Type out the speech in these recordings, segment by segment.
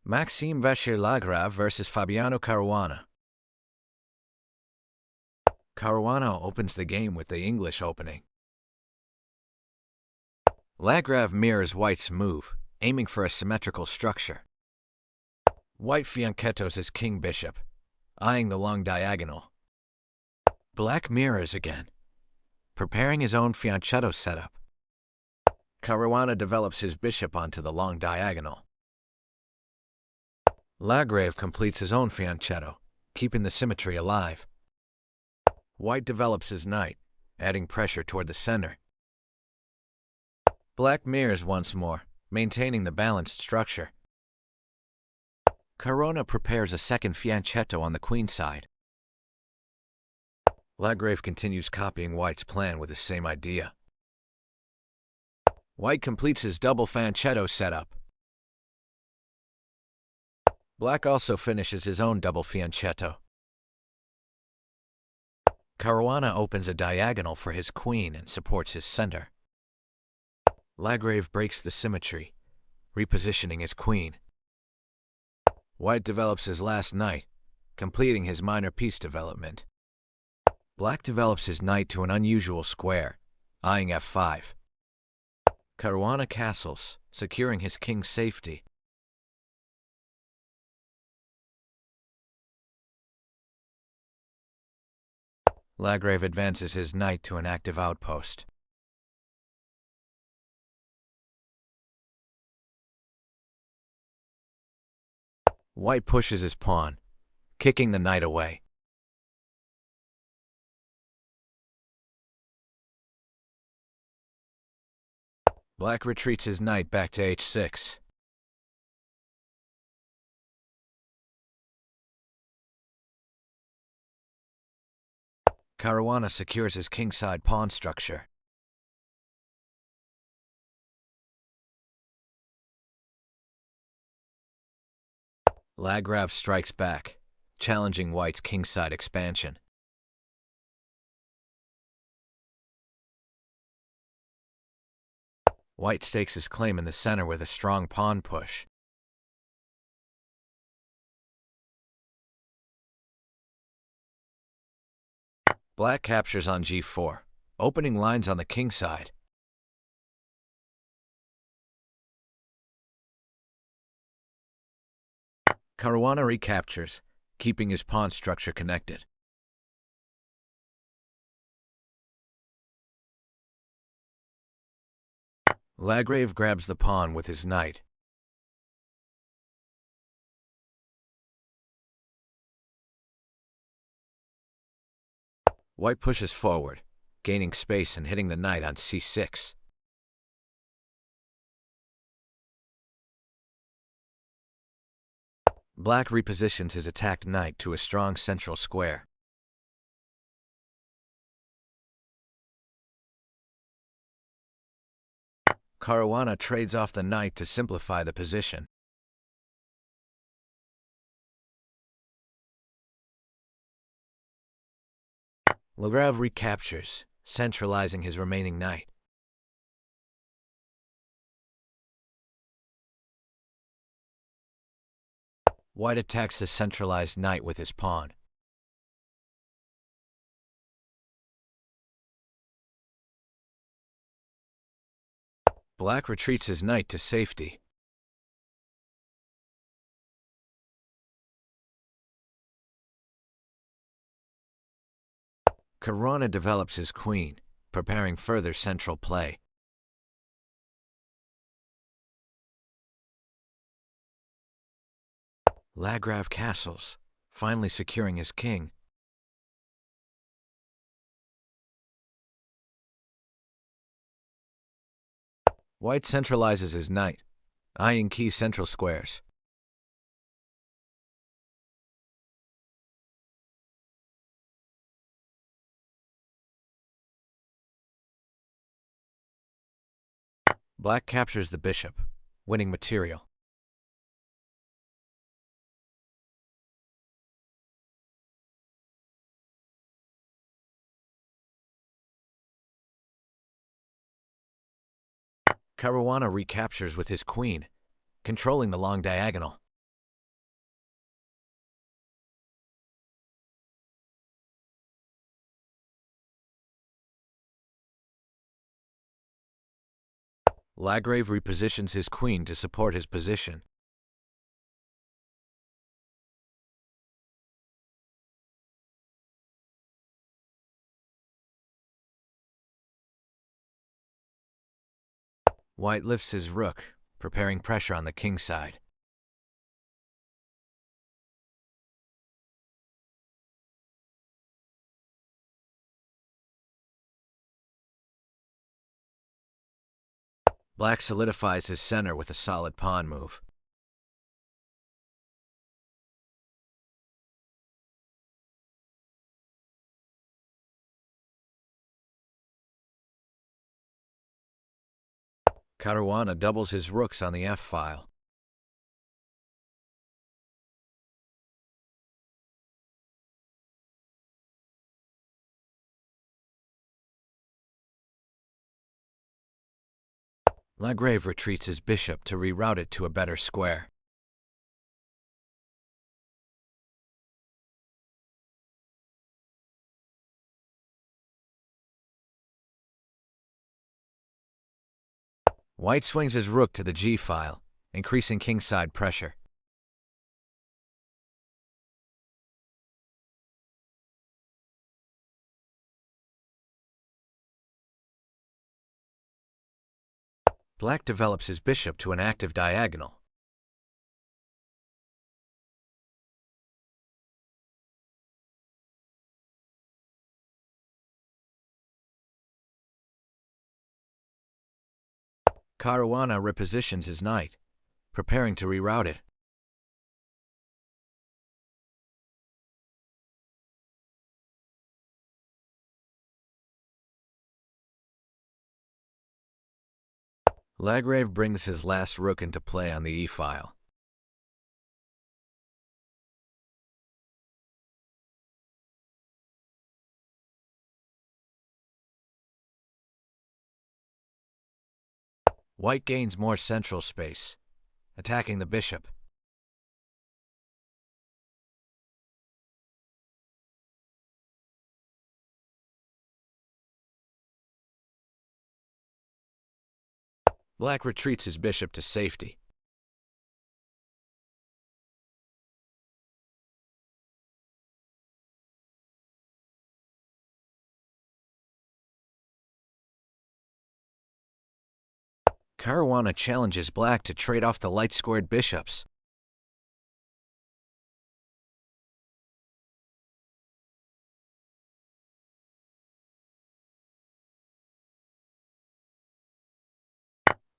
Maxime Vachier-Lagrave versus Fabiano Caruana. Caruana opens the game with the English opening. Lagrave mirrors White's move, aiming for a symmetrical structure. White fianchettos his king-bishop, eyeing the long diagonal. Black mirrors again, preparing his own fianchetto setup. Caruana develops his bishop onto the long diagonal. Lagrave completes his own fianchetto, keeping the symmetry alive. White develops his knight, adding pressure toward the center. Black mirrors once more, maintaining the balanced structure. Caruana prepares a second fianchetto on the queen side. Lagrave continues copying White's plan with the same idea. White completes his double fianchetto setup. Black also finishes his own double fianchetto. Caruana opens a diagonal for his queen and supports his center. Lagrave breaks the symmetry, repositioning his queen. White develops his last knight, completing his minor piece development. Black develops his knight to an unusual square, eyeing f5. Caruana castles, securing his king's safety. Lagrave advances his knight to an active outpost. White pushes his pawn, kicking the knight away. Black retreats his knight back to h6. Caruana secures his kingside pawn structure. Lagrave strikes back, challenging White's kingside expansion. White stakes his claim in the center with a strong pawn push. Black captures on g4, opening lines on the king side. Caruana recaptures, keeping his pawn structure connected. Lagrave grabs the pawn with his knight. White pushes forward, gaining space and hitting the knight on c6. Black repositions his attacked knight to a strong central square. Caruana trades off the knight to simplify the position. Lagrave recaptures, centralizing his remaining knight. White attacks the centralized knight with his pawn. Black retreats his knight to safety. Caruana develops his queen, preparing further central play. Lagrave castles, finally securing his king. White centralizes his knight, eyeing key central squares. Black captures the bishop, winning material. Caruana recaptures with his queen, controlling the long diagonal. Lagrave repositions his queen to support his position. White lifts his rook, preparing pressure on the kingside. Black solidifies his center with a solid pawn move. Caruana doubles his rooks on the f-file. Lagrave retreats his bishop to reroute it to a better square. White swings his rook to the g-file, increasing kingside pressure. Black develops his bishop to an active diagonal. Caruana repositions his knight, preparing to reroute it. Lagrave brings his last rook into play on the e-file. White gains more central space, attacking the bishop. Black retreats his bishop to safety. Caruana challenges Black to trade off the light-squared bishops.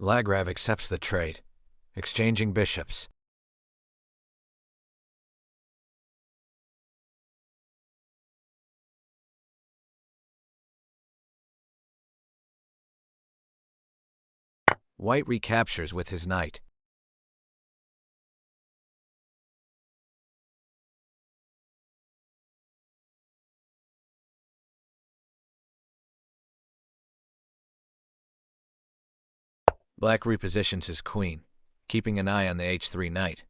Lagrave accepts the trade, exchanging bishops. White recaptures with his knight. Black repositions his queen, keeping an eye on the h3 knight.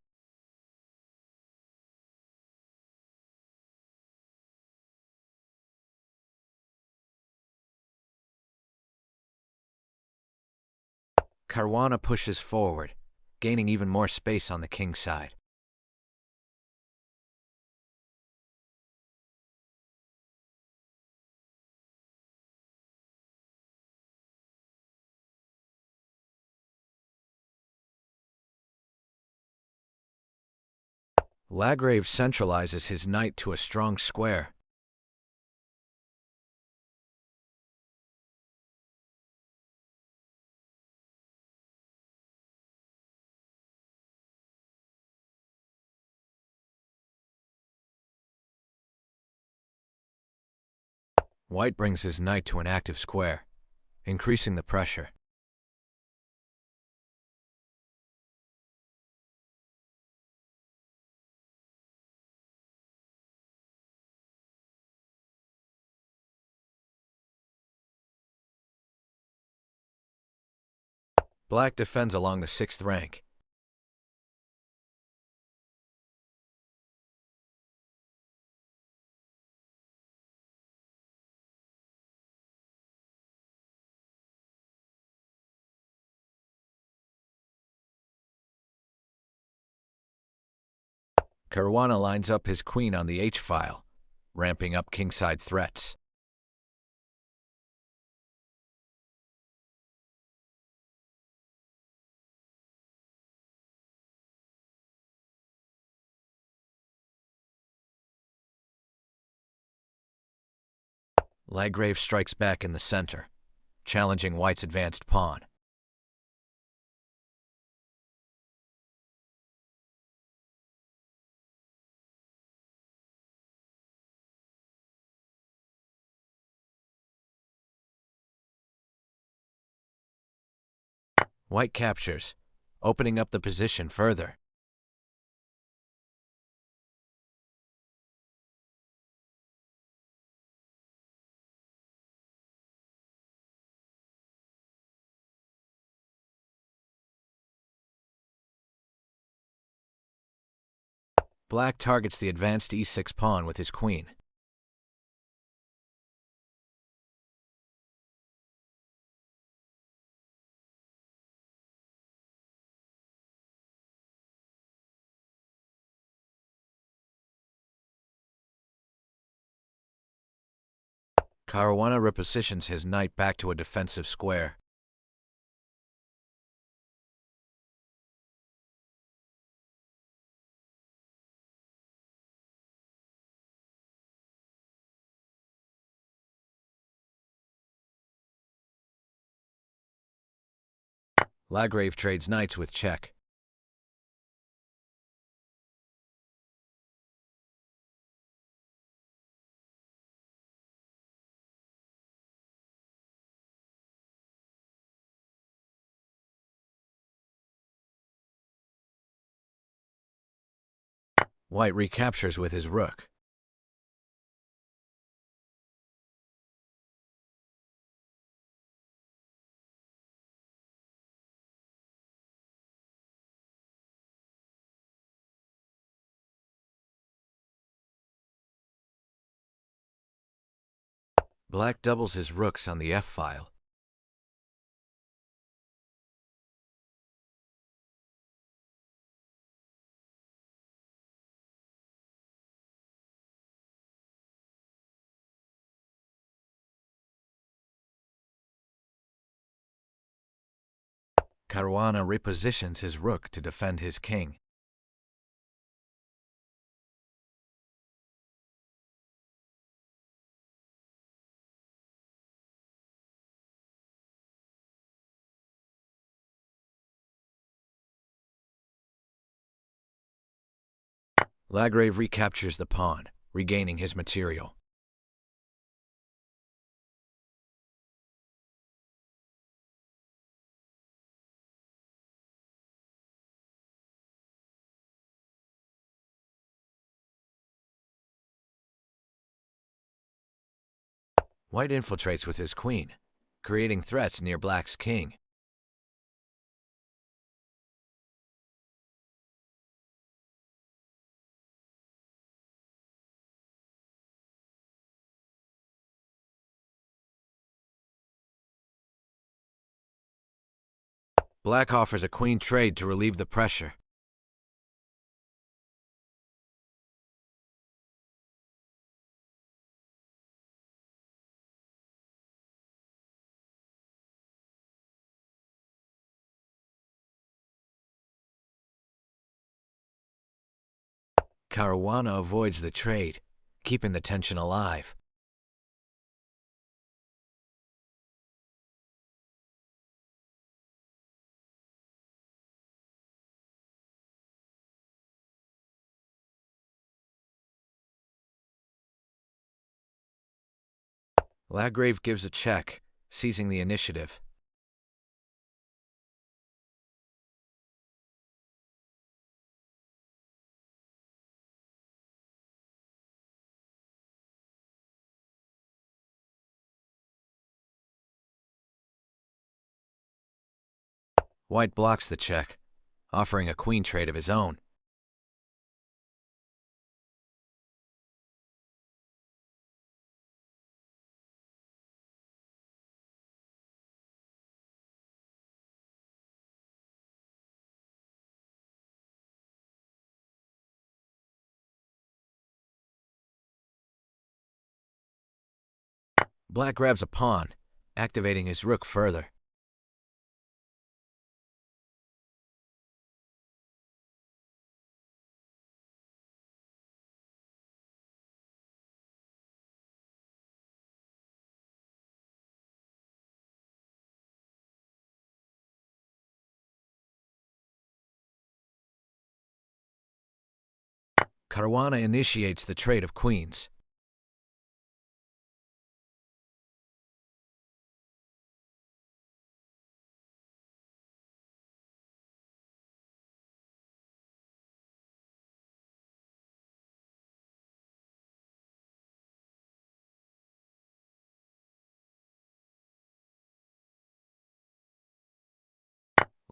Caruana pushes forward, gaining even more space on the king's side. Lagrave centralizes his knight to a strong square. White brings his knight to an active square, increasing the pressure. Black defends along the 6th rank. Caruana lines up his queen on the h-file, ramping up kingside threats. Lagrave strikes back in the center, challenging white's advanced pawn. White captures, opening up the position further. Black targets the advanced e6 pawn with his queen. Caruana repositions his knight back to a defensive square. Lagrave trades knights with check. White recaptures with his rook. Black doubles his rooks on the f-file. Caruana repositions his rook to defend his king. Lagrave recaptures the pawn, regaining his material. White infiltrates with his queen, creating threats near black's king. Black offers a queen trade to relieve the pressure. Caruana avoids the trade, keeping the tension alive. Lagrave gives a check, seizing the initiative. White blocks the check, offering a queen trade of his own. Black grabs a pawn, activating his rook further. Caruana initiates the trade of queens.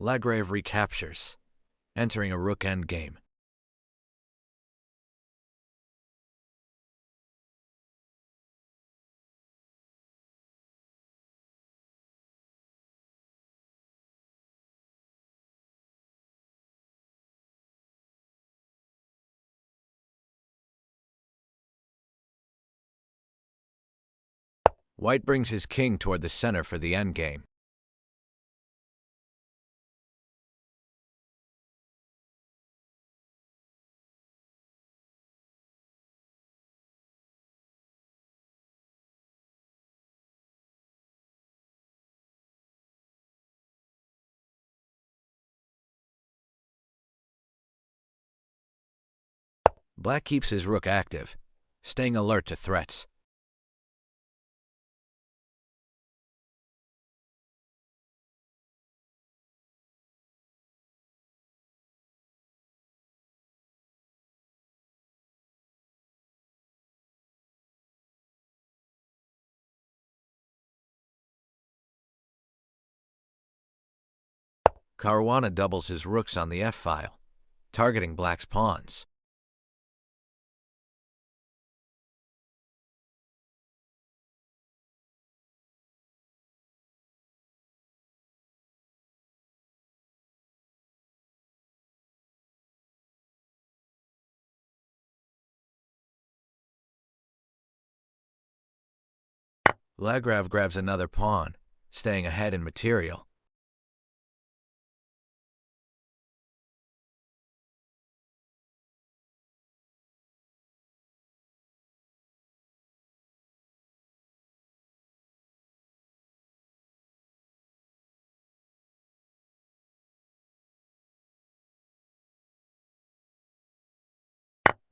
Lagrave recaptures, entering a rook endgame. White brings his king toward the center for the endgame. Black keeps his rook active, staying alert to threats. Caruana doubles his rooks on the f-file, targeting Black's pawns. Lagrave grabs another pawn, staying ahead in material.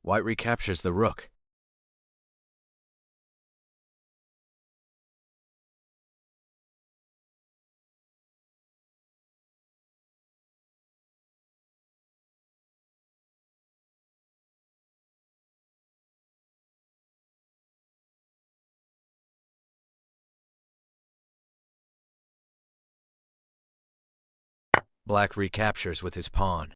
White recaptures the rook. Black recaptures with his pawn.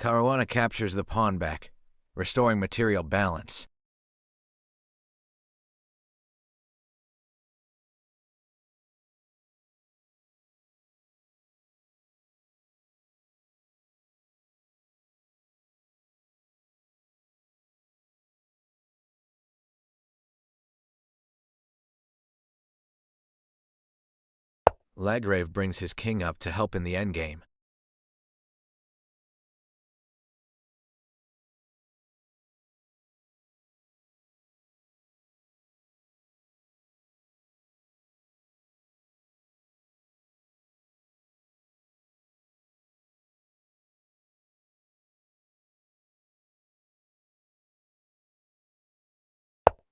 Caruana captures the pawn back, restoring material balance. Lagrave brings his king up to help in the endgame.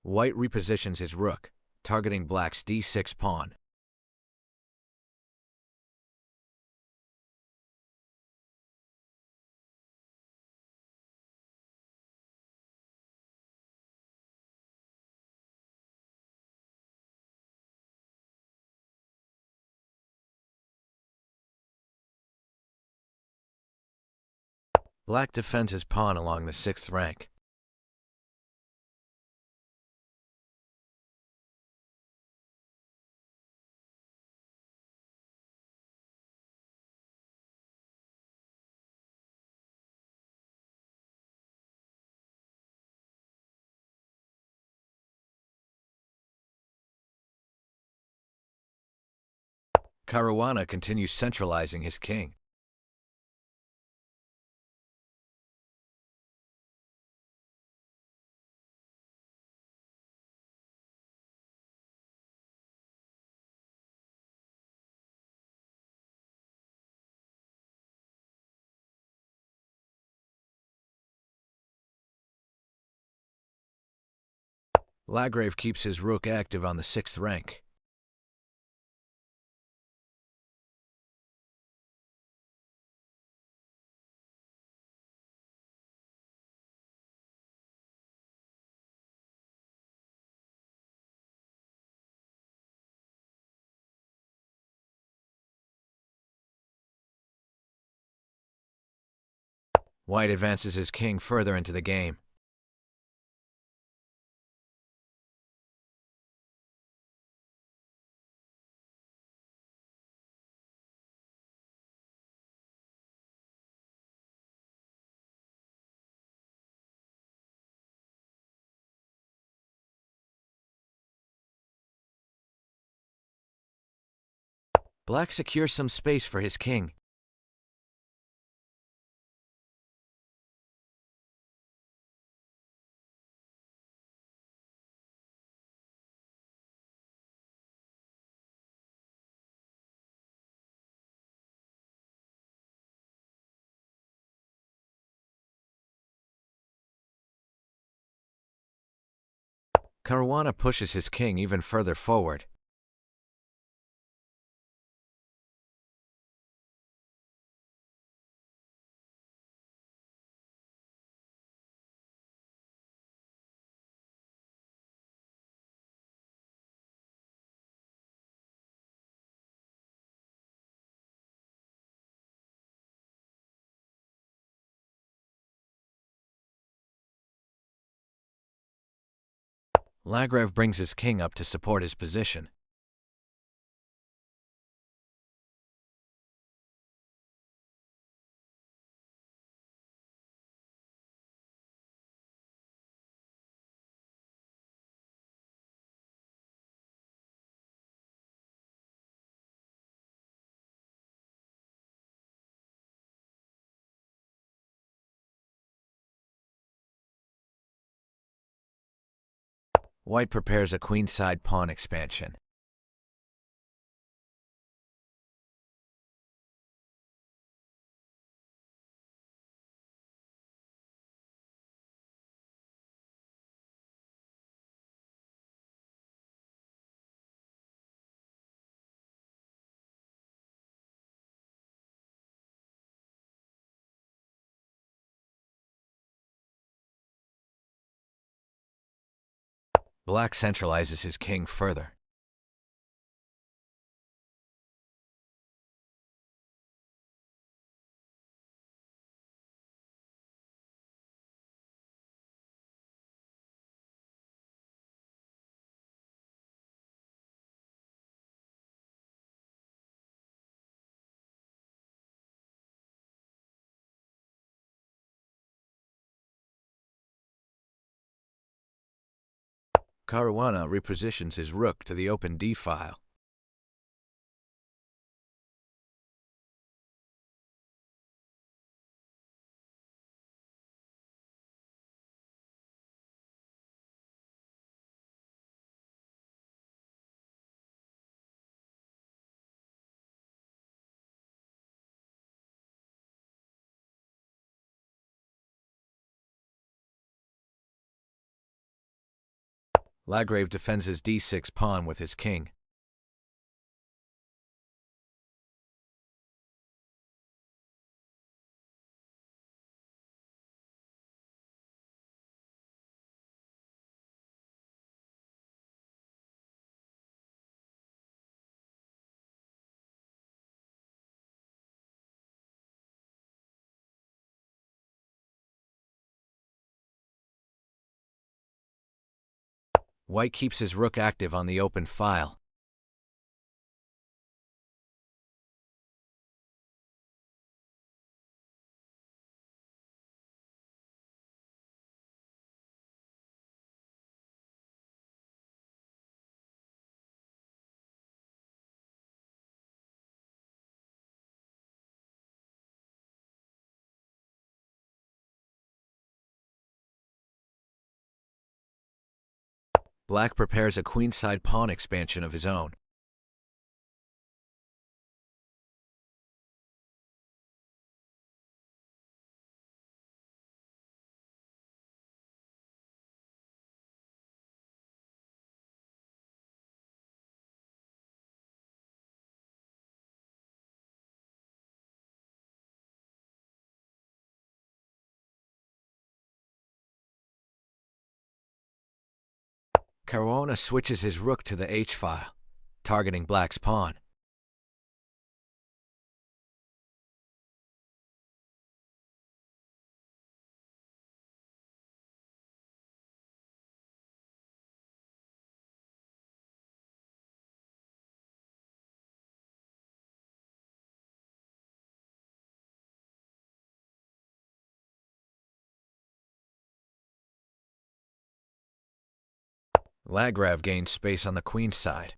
White repositions his rook, targeting Black's d6 pawn. Black defends his pawn along the 6th rank. Caruana continues centralizing his king. Lagrave keeps his rook active on the 6th rank. White advances his king further into the game. Black secures some space for his king. Caruana pushes his king even further forward. Lagrave brings his king up to support his position. White prepares a queenside pawn expansion. Black centralizes his king further. Caruana repositions his rook to the open d-file. Lagrave defends his d6 pawn with his king. White keeps his rook active on the open file. Black prepares a queenside pawn expansion of his own. Caruana switches his rook to the h-file, targeting Black's pawn. Lagrave gains space on the queen side.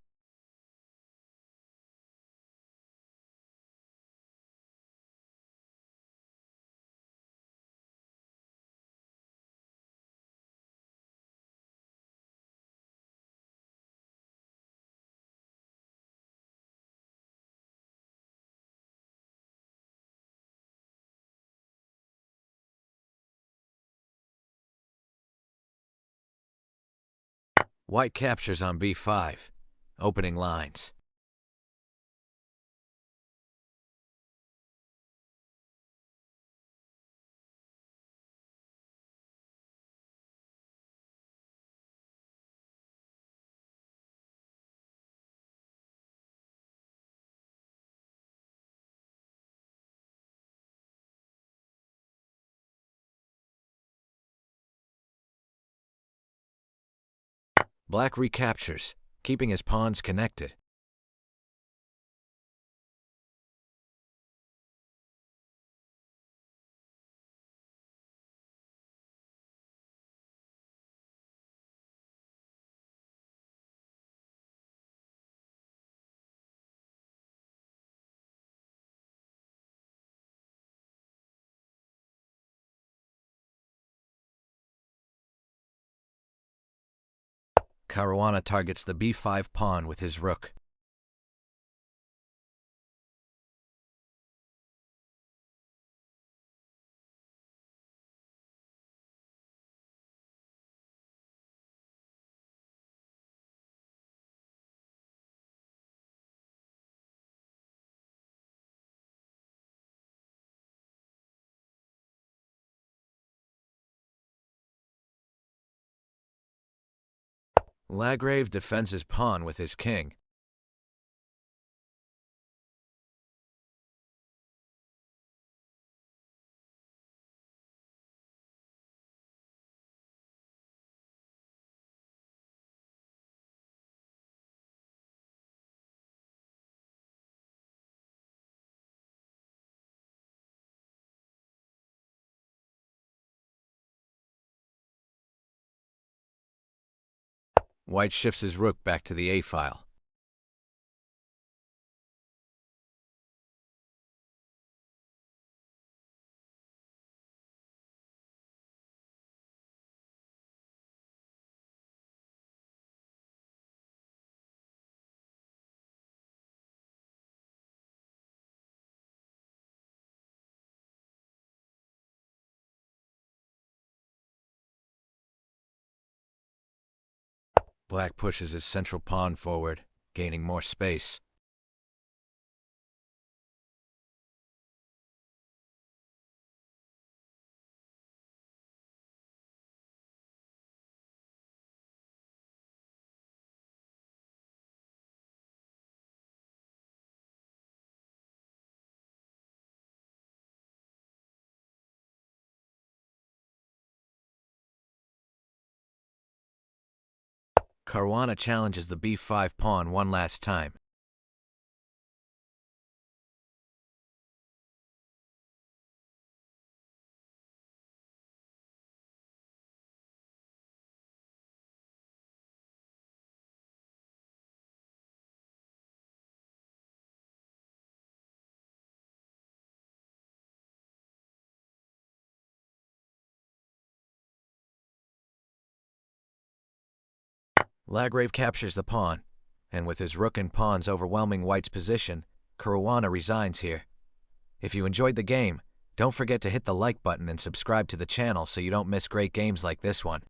White captures on b5, opening lines. Black recaptures, keeping his pawns connected. Caruana targets the b5 pawn with his rook. Lagrave defends his pawn with his king. White shifts his rook back to the a-file. Black pushes his central pawn forward, gaining more space. Caruana challenges the b5 pawn one last time. Lagrave captures the pawn, and with his rook and pawns overwhelming white's position, Caruana resigns here. If you enjoyed the game, don't forget to hit the like button and subscribe to the channel so you don't miss great games like this one.